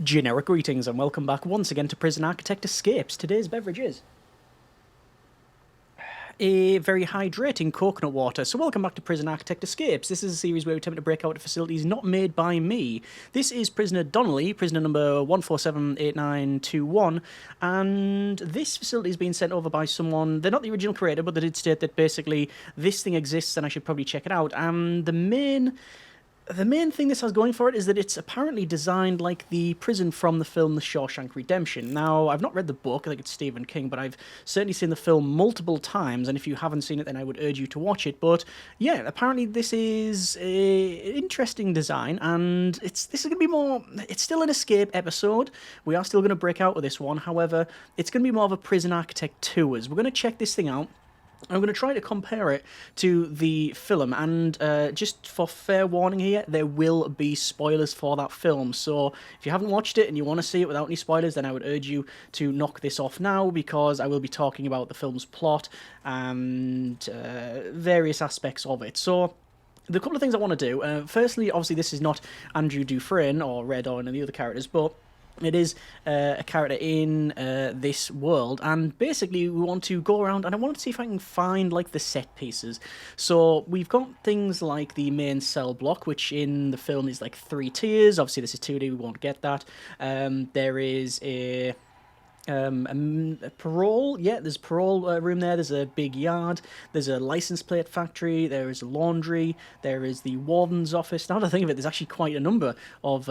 Generic greetings and welcome back once again to Prison Architect Escapes. Today's beverage is a very hydrating coconut water. So welcome back to Prison Architect Escapes. This is a series where we attempt to break out of facilities not made by me. This is prisoner Donnelly, prisoner number 1478921, and this facility is being sent over by someone. They're not the original creator, but they did state that basically this thing exists and I should probably check it out. And the main thing this has going for it is that it's apparently designed like the prison from the film The Shawshank Redemption. Now, I've not read the book, I think it's Stephen King, but I've certainly seen the film multiple times, and if you haven't seen it, then I would urge you to watch it. But yeah, apparently this is a interesting design, and this is going to be more, it's still an escape episode. We are still going to break out with this one, however, it's going to be more of a prison architect tours. We're going to check this thing out. I'm going to try to compare it to the film, and just for fair warning here, there will be spoilers for that film, so if you haven't watched it and you want to see it without any spoilers, then I would urge you to knock this off now, because I will be talking about the film's plot and various aspects of it. So the couple of things I want to do, firstly, obviously this is not Andrew Dufresne or Red or any of the other characters, but it is a character in this world, and basically we want to go around and I want to see if I can find like the set pieces. So we've got things like the main cell block, which in the film is like 3 tiers. Obviously this is 2D, we won't get that. There is a parole, yeah, there's a parole room there, there's a big yard, there's a license plate factory, there is a laundry, there is the warden's office. Now that I think of it, there's actually quite a number of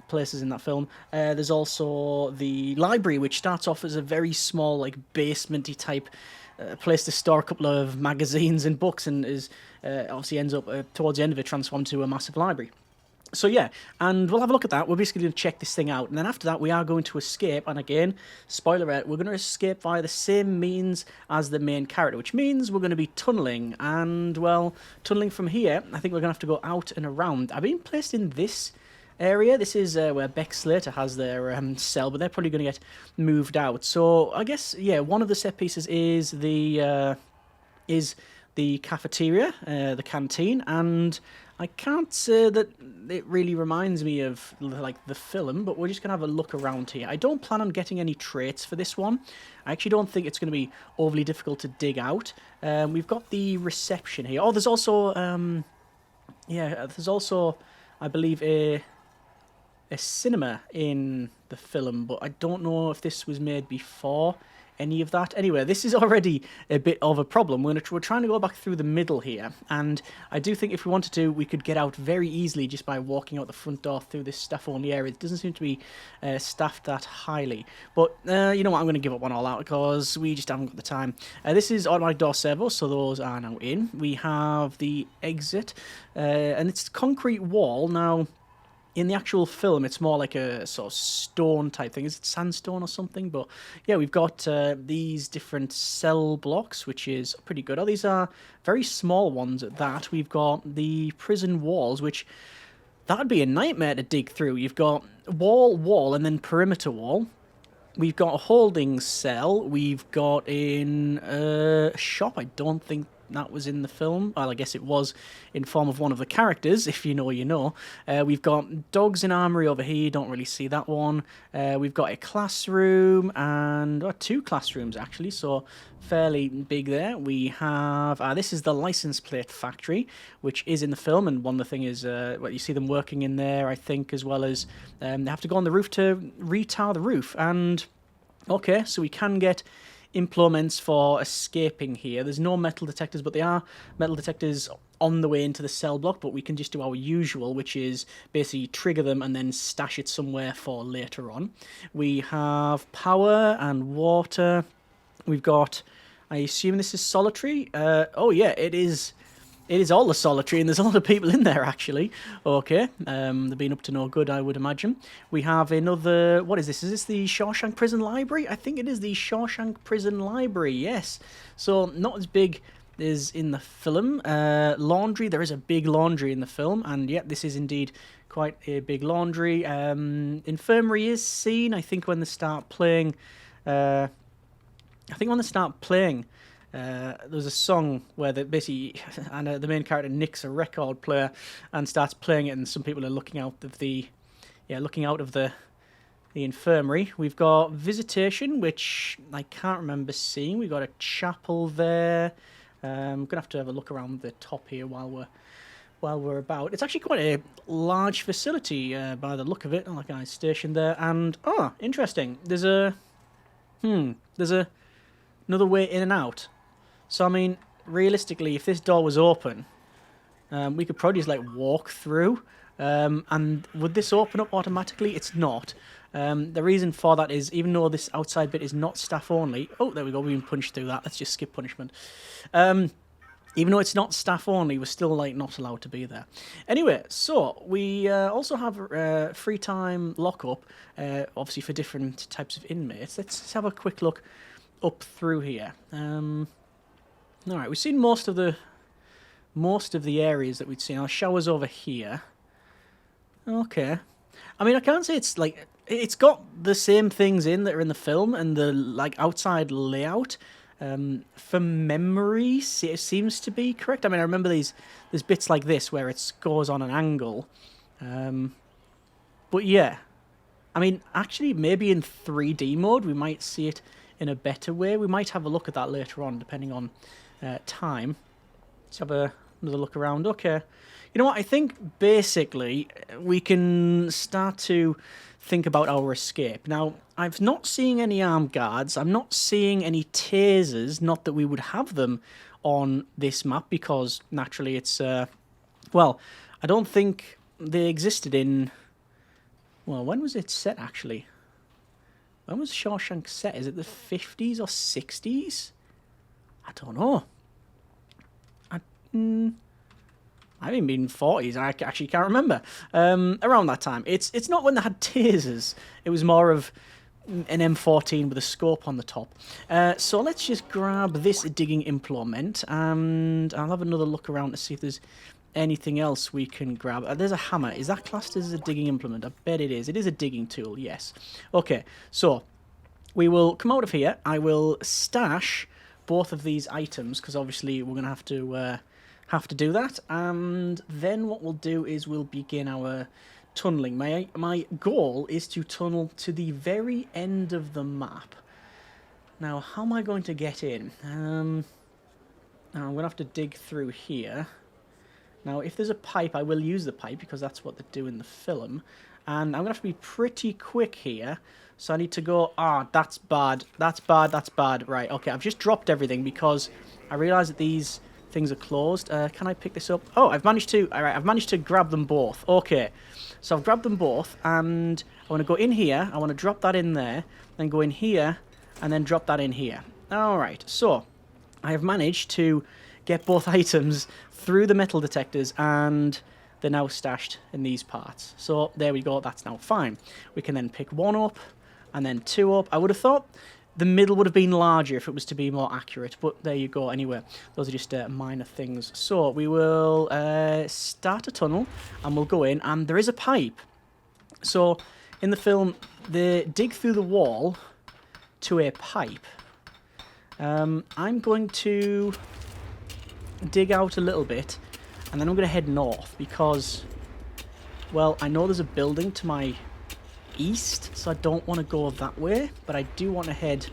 places in that film. There's also the library, which starts off as a very small, like, basement-y type place to store a couple of magazines and books, and is obviously ends up, towards the end of it, transformed to a massive library. So yeah, and we'll have a look at that. We're basically going to check this thing out, and then after that we are going to escape, and again, spoiler alert, we're going to escape via the same means as the main character, which means we're going to be tunnelling, and well, tunnelling from here, I think we're going to have to go out and around. I've been placed in this area. This is where Beck Slater has their cell, but they're probably going to get moved out. So I guess, yeah, one of the set pieces is the cafeteria, the canteen, and I can't say that it really reminds me of like the film, but we're just gonna have a look around here. I don't plan on getting any traits for this one. I actually don't think it's gonna be overly difficult to dig out. We've got the reception here. Oh, there's also yeah, there's also, I believe, a cinema in the film, but I don't know if this was made before any of that. Anyway, this is already a bit of a problem. We're trying to go back through the middle here, and I do think if we wanted to, we could get out very easily just by walking out the front door through this staff-only area. It doesn't seem to be staffed that highly, but you know what, I'm going to give up one all out because we just haven't got the time. This is automatic door servo, so those are now in. We have the exit, and it's concrete wall. Now, in the actual film, it's more like a sort of stone type thing. Is it sandstone or something? But yeah, we've got these different cell blocks, which is pretty good. Oh, these are very small ones at that. We've got the prison walls, which that'd be a nightmare to dig through. You've got wall, and then perimeter wall. We've got a holding cell. We've got in a shop. I don't think that was in the film. Well, I guess it was in form of one of the characters, if you know, you know. We've got dogs in armory over here, don't really see that one. We've got a classroom, and 2 classrooms actually, so fairly big there. We have, this is the license plate factory, which is in the film, and one of the thing is, well, you see them working in there, I think, as well as they have to go on the roof to retar the roof, and okay, so we can get implements for escaping here. There's no metal detectors, but there are metal detectors on the way into the cell block, but we can just do our usual, which is basically trigger them and then stash it somewhere for later on. We have power and water. We've got, I assume this is solitary. Oh yeah, it is. It is all the solitary, and there's a lot of people in there, actually. Okay, they've been up to no good, I would imagine. We have another, what is this? Is this the Shawshank Prison Library? I think it is the Shawshank Prison Library, yes. So, not as big as in the film. Laundry, there is a big laundry in the film, and yet this is indeed quite a big laundry. Infirmary is seen, I think, when they start playing... there's a song where basically and the main character nicks a record player and starts playing it, and some people are looking out of the the infirmary. We've got visitation, which I can't remember seeing. We've got a chapel there. I'm gonna have to have a look around the top here while we're about. It's actually quite a large facility by the look of it. Like a nice station there, and interesting. There's another way in and out. So I mean, realistically, if this door was open, we could probably just like walk through. And would this open up automatically? It's not. The reason for that is, even though this outside bit is not staff only... Oh, there we go, we've been punched through that. Let's just skip punishment. Even though it's not staff only, we're still like not allowed to be there. Anyway, so we also have free time lockup, obviously for different types of inmates. Let's have a quick look up through here. All right, we've seen most of the areas that we'd seen. Our shower's over here. Okay. I mean, I can't say it's like... It's got the same things in that are in the film, and the like outside layout, from memory, it seems to be correct. I mean, I remember there's bits like this where it goes on an angle. But yeah. I mean, actually, maybe in 3D mode, we might see it in a better way. We might have a look at that later on, depending on time. Let's have another look around. Okay. You know what? I think basically we can start to think about our escape. Now, I've not seen any armed guards. I'm not seeing any tasers. Not that we would have them on this map because naturally it's... well, I don't think they existed in... Well, when was it set actually? When was Shawshank set? Is it the 50s or 60s? I don't know. I haven't been 40s. I actually can't remember. Around that time. It's not when they had tasers. It was more of an M14 with a scope on the top. So let's just grab this digging implement, and I'll have another look around to see if there's anything else we can grab. There's a hammer. Is that classed as a digging implement? I bet it is. It is a digging tool, yes. Okay, so we will come out of here. I will stash both of these items, because obviously we're going to have to do that, and then what we'll do is we'll begin our tunneling. My goal is to tunnel to the very end of the map. Now, how am I going to get in? Now I'm going to have to dig through here. Now, if there's a pipe, I will use the pipe, because that's what they do in the film. And I'm going to have to be pretty quick here. So I need to go... that's bad. That's bad. That's bad. Right, okay. I've just dropped everything because I realise that these things are closed. Can I pick this up? Oh, I've managed to... Alright, I've managed to grab them both. Okay. So I've grabbed them both, and I want to go in here. I want to drop that in there. Then go in here, and then drop that in here. Alright, so I have managed to get both items through the metal detectors, and they're now stashed in these parts. So there we go, that's now fine. We can then pick one up, and then two up. I would have thought the middle would have been larger if it was to be more accurate, but there you go. Anyway, those are just minor things. So we will start a tunnel, and we'll go in, and there is a pipe. So in the film, they dig through the wall to a pipe. I'm going to dig out a little bit, and then I'm going to head north because, well, I know there's a building to my east, so I don't want to go that way, but I do want to head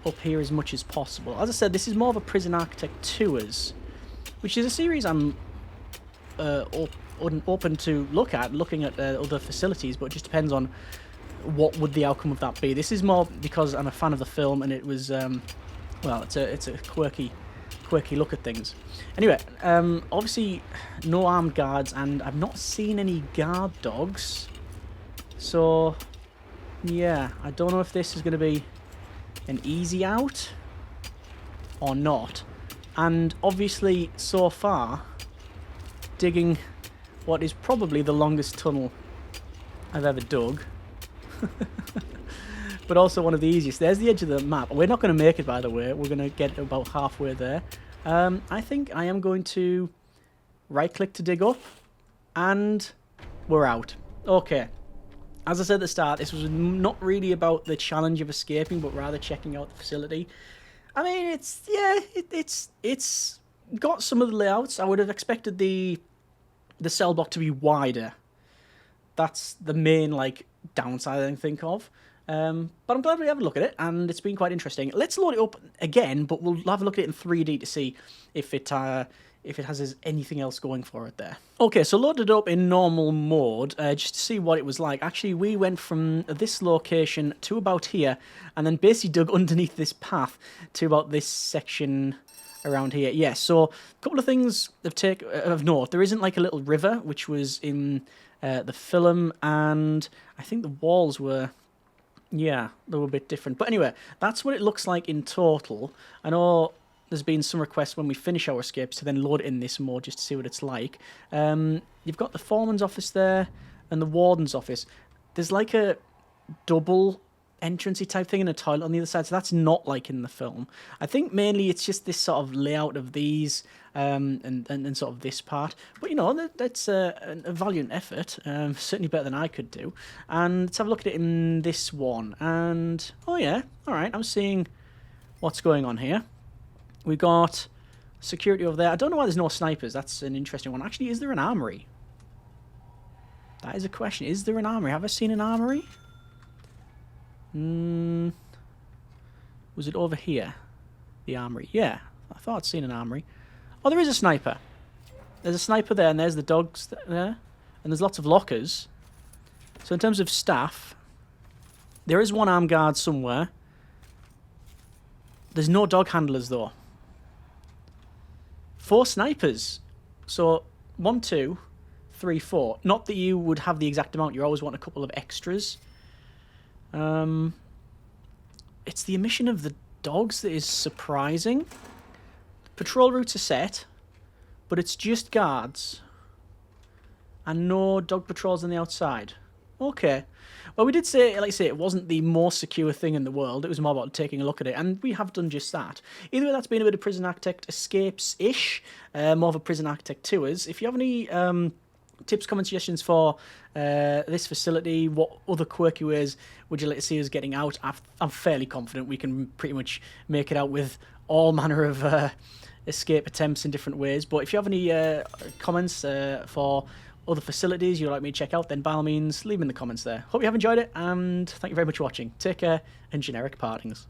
up here as much as possible. As I said, this is more of a Prison Architect Tours, which is a series I'm open to looking at other facilities, but it just depends on what would the outcome of that be. This is more because I'm a fan of the film, and it was, well, it's a quirky look at things. Anyway, obviously no armed guards, and I've not seen any guard dogs. So, yeah, I don't know if this is going to be an easy out or not. And obviously, so far, digging what is probably the longest tunnel I've ever dug. But also one of the easiest. There's the edge of the map. We're not going to make it, by the way. We're going to get about halfway there. I think I am going to right-click to dig up, and we're out. Okay. As I said at the start, this was not really about the challenge of escaping, but rather checking out the facility. I mean, it's got some of the layouts. I would have expected the cell block to be wider. That's the main, like, downside I can think of. But I'm glad we have a look at it, and it's been quite interesting. Let's load it up again, but we'll have a look at it in 3D to see if it has anything else going for it there. Okay, so loaded up in normal mode, just to see what it was like. Actually, we went from this location to about here, and then basically dug underneath this path to about this section around here. Yeah, so a couple of things of note. There isn't like a little river, which was in the film, and I think the walls were... yeah, they were a bit different. But anyway, that's what it looks like in total. I know there's been some requests when we finish our escapes to then load it in this mode just to see what it's like. You've got the foreman's office there and the warden's office. There's like a double entrancey type thing and a toilet on the other side, so that's not like in the film. I think mainly it's just this sort of layout of these and sort of this part. But you know, that's a valiant effort, certainly better than I could do. And let's have a look at it in this one. And oh yeah, all right, I'm seeing what's going on here. We got security over there. I don't know why there's no snipers. That's an interesting one. Actually, is there an armory? That is a question. Is there an armory? Have I seen an armory? Was it over here? The armory. Yeah, I thought I'd seen an armory. Oh, there is a sniper. There's a sniper there, and there's the dogs there. And there's lots of lockers. So in terms of staff, there is one armed guard somewhere. There's no dog handlers, though. 4 snipers. So 1, 2, 3, 4. Not that you would have the exact amount. You always want a couple of extras. It's the omission of the dogs that is surprising. Patrol routes are set, but it's just guards. And no dog patrols on the outside. Okay. Well, we did say, like I say, it wasn't the most secure thing in the world. It was more about taking a look at it, and we have done just that. Either way, that's been a bit of Prison Architect Escapes-ish, more of a Prison Architect Tours. If you have any tips, comments, suggestions for this facility, what other quirky ways would you like to see us getting out? I'm fairly confident we can pretty much make it out with all manner of escape attempts in different ways. But if you have any comments for other facilities you'd like me to check out, then by all means, leave them in the comments there. Hope you have enjoyed it, and thank you very much for watching. Take care, and generic partings.